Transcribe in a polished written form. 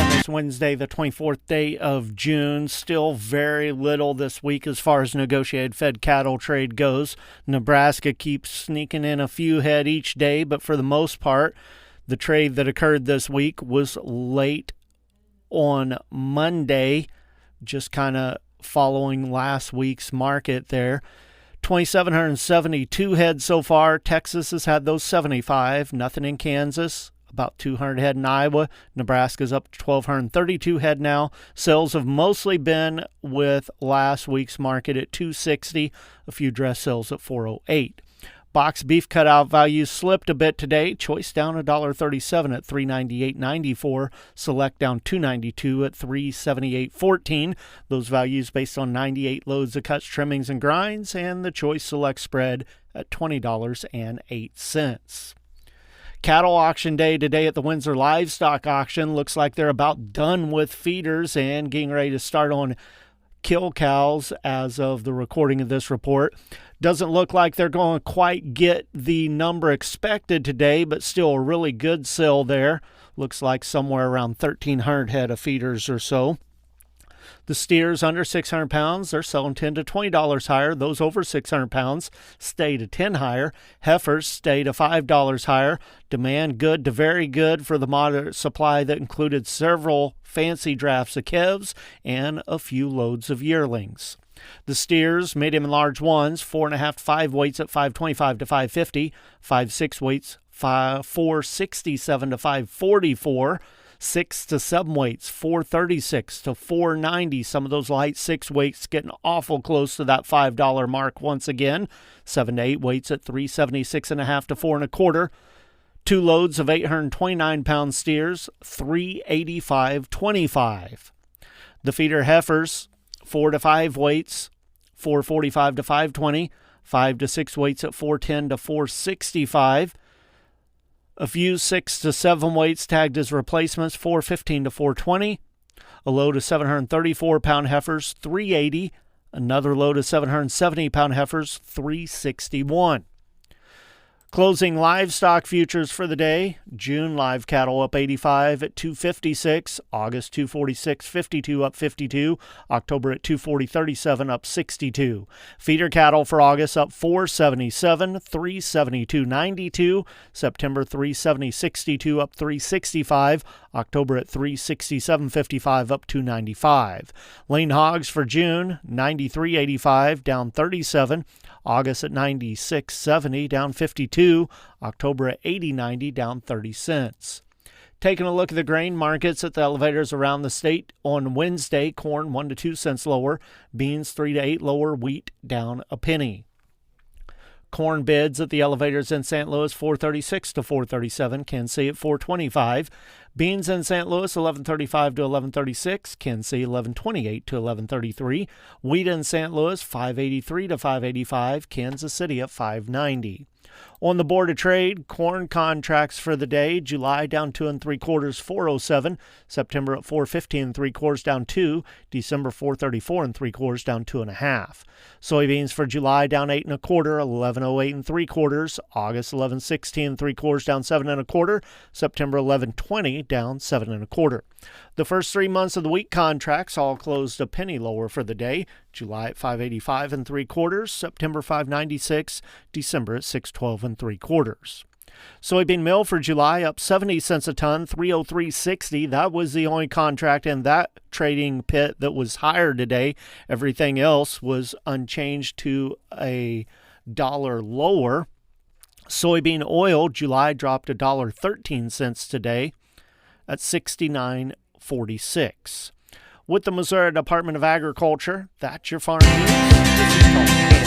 on this Wednesday, the 24th day of June. Still very little this week as far as negotiated fed cattle trade goes. Nebraska keeps sneaking in a few head each day, but for the most part, the trade that occurred this week was late on Monday, just kind of following last week's market there. 2,772 head so far. Texas has had those 75. Nothing in Kansas. About 200 head in Iowa. Nebraska's up to 1,232 head now. Sales have mostly been with last week's market at 260. A few dress sales at 408. Box beef cutout values slipped a bit today. Choice down $1.37 at $398.94. Select down $2.92 at $378.14. Those values based on 98 loads of cuts, trimmings, and grinds, and the choice select spread at $20.08. Cattle auction day today at the Windsor Livestock Auction. Looks like they're about done with feeders and getting ready to start on kill cows as of the recording of this report. Doesn't look like they're going to quite get the number expected today, but still a really good sale there. Looks like somewhere around 1,300 head of feeders or so. The steers under 600 pounds, they're selling $10 to $20 higher. Those over 600 pounds stay to $10 higher. Heifers stay to $5 higher. Demand good to very good for the moderate supply that included several fancy drafts of calves and a few loads of yearlings. The steers, medium and large ones, 4.5 to 5 weights at $525 to $550. 5/6 weights, 467 to $544. 6 to 7 weights, $436 to $490. Some of those light 6 weights getting awful close to that $5 mark once again. 7 to 8 weights at $376.5 to $425. 2 loads of 829 pound steers, $385.25. The feeder heifers, 4 to 5 weights, $445 to $520. 5 to 6 weights at $410 to $465. A few 6 to 7 weights tagged as replacements, $415 to $420. A load of 734 pound heifers, $380. Another load of 770 pound heifers, $361. Closing livestock futures for the day. June live cattle up 85 at 256. August 246.52 up 52. October at 240.37 up 62. Feeder cattle for August up 477, 372.92. September 370.62 up 365. October at 367.55 up 295. Lean hogs for June 93.85 down 37. August at 96.70 down 52. October at 80.90 down 30 cents. Taking a look at the grain markets at the elevators around the state on Wednesday, corn 1 to 2 cents lower, beans 3 to 8 lower, wheat down a penny. Corn bids at the elevators in St. Louis, 436 to 437. Kansas City at 425. Beans in St. Louis, 1135 to 1136. Kansas City, 1128 to 1133. Wheat in St. Louis, 583 to 585. Kansas City at 590. On the board of trade, corn contracts for the day. July down 2 3/4, 407. September at 415 3/4 down 2. December 434 3/4 down 2.5. Soybeans for July down 8 1/4, 1108 3/4. August 1116 3/4 down 7 1/4. September 1120 down 7 1/4. The first 3 months of the wheat contracts all closed a penny lower for the day. July at 585 3/4, September 596, December at 612 3/4. Soybean meal for July up 70 cents a ton, 303.60. That was the only contract in that trading pit that was higher today. Everything else was unchanged to a dollar lower. Soybean oil, July dropped $1.13 today at 69.46. With the Missouri Department of Agriculture, that's your farm news. This is Tom.